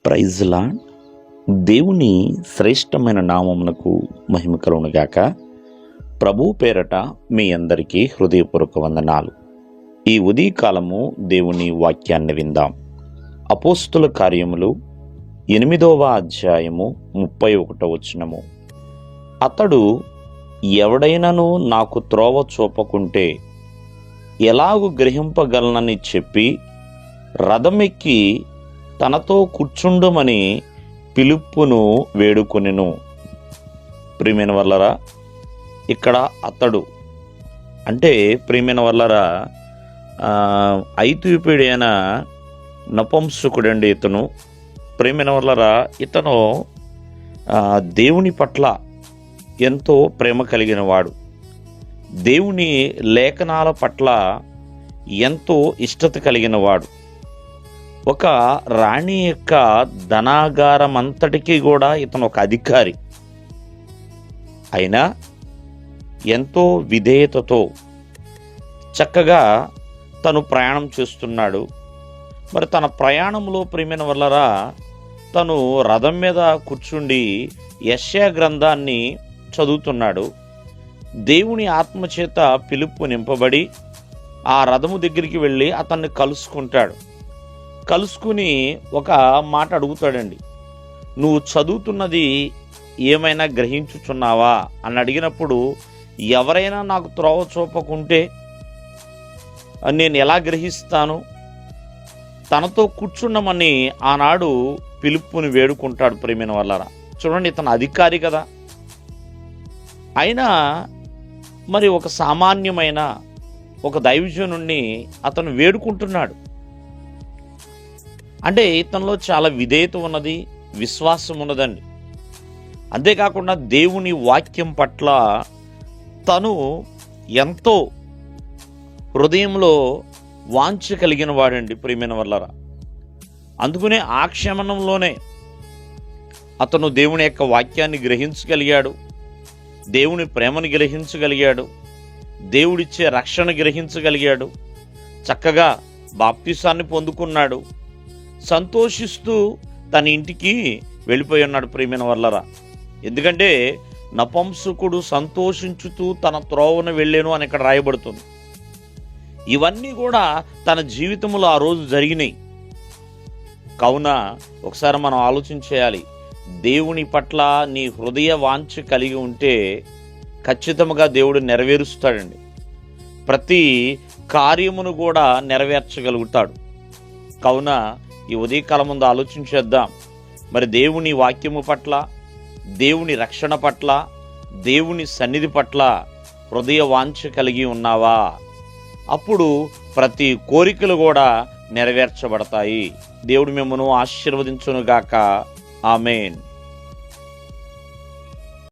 Praise lord. దేవుని శ్రేష్టమైన నామమునకు మహిమ కలుగునుగాక. ప్రభు పేరట మీ అందరికీ హృదయపూర్వక వందనాలు. ఈ ఉదయకాలము దేవుని వాక్యాన్ని విందాం. అపోస్తుల కార్యములు 8వ అధ్యాయము 31వ వచనము. అతడు ఎవడైనను నాకు త్రోవ చూపకుంటే ఎలాగు గ్రహింపగలనని చెప్పి రథమెక్కి తనతో కూర్చుండుమని పిలుపును వేడుకొనెను. ప్రియమైన వల్లరా, ఇక్కడ అతడు అంటే ప్రియమైన వల్లరా ఐథియోపియుడైన నపుంసకుడండి ఇతను. ప్రియమైన వల్లరా, ఇతను దేవుని పట్ల ఎంతో ప్రేమ కలిగిన వాడు, దేవుని లేఖనాల పట్ల ఎంతో ఇష్టత కలిగిన వాడు. ఒక రాణి యొక్క ధనాగారం అంతటికీ కూడా ఇతను ఒక అధికారి. అయినా ఎంతో విధేయతతో చక్కగా తను ప్రయాణం చేస్తున్నాడు. మరి తన ప్రయాణంలో ప్రియమైన వల్లరా తను రథం మీద కూర్చుండి యెషయా గ్రంథాన్ని చదువుతున్నాడు. దేవుని ఆత్మచేత పిలుపు నింపబడి ఆ రథము దగ్గరికి వెళ్ళి అతన్ని కలుసుకుని ఒక మాట అడుగుతాడండి. నువ్వు చదువుతున్నది ఏమైనా గ్రహించుచున్నావా అని అడిగినప్పుడు, ఎవరైనా నాకు త్రోవ చూపకుంటే నేను ఎలా గ్రహిస్తాను? తనతో కూర్చున్నామని ఆనాడు పిలుపుని వేడుకుంటాడు. ప్రియమైన వాళ్ళరా, చూడండి, ఇతను అధికారి కదా. అయినా మరి ఒక సామాన్యమైన ఒక దైవజనుణ్ణి అతను వేడుకుంటున్నాడు. అంటే ఇతనిలో చాలా విధేయత ఉన్నది, విశ్వాసం ఉన్నదండి. అంతేకాకుండా దేవుని వాక్యం పట్ల తను ఎంతో హృదయంలో వాంఛ కలిగిన వాడండి. ప్రియమైన వల్లరా, అందుకనే ఆ క్షమణంలోనే అతను దేవుని యొక్క వాక్యాన్ని గ్రహించగలిగాడు, దేవుని ప్రేమను గ్రహించగలిగాడు, దేవుడిచ్చే రక్షణ గ్రహించగలిగాడు, చక్కగా బాప్తిసాన్ని పొందుకున్నాడు, సంతోషిస్తూ తన ఇంటికి వెళ్ళిపోయి ఉన్నాడు. ప్రియమైన వల్లరా, ఎందుకంటే నపుంసకుడు సంతోషించుతూ తన త్రోవను వెళ్ళాను అని ఇక్కడ రాయబడుతుంది. ఇవన్నీ కూడా తన జీవితంలో ఆ రోజు జరిగినాయి. కావున ఒకసారి మనం ఆలోచించేయాలి. దేవుని పట్ల నీ హృదయ వాంఛ కలిగి ఉంటే ఖచ్చితంగా దేవుడు నెరవేరుస్తాడండి. ప్రతి కార్యమును కూడా నెరవేర్చగలుగుతాడు. కావున ఈ ఉదయకాలం ముందు ఆలోచించేద్దాం. మరి దేవుని వాక్యము పట్ల, దేవుని రక్షణ పట్ల, దేవుని సన్నిధి పట్ల హృదయ వాంఛ కలిగి ఉన్నావా? అప్పుడు ప్రతి కోరికలు కూడా నెరవేర్చబడతాయి. దేవుడు మిమ్మల్ని ఆశీర్వదించునుగాక. ఆమేన్.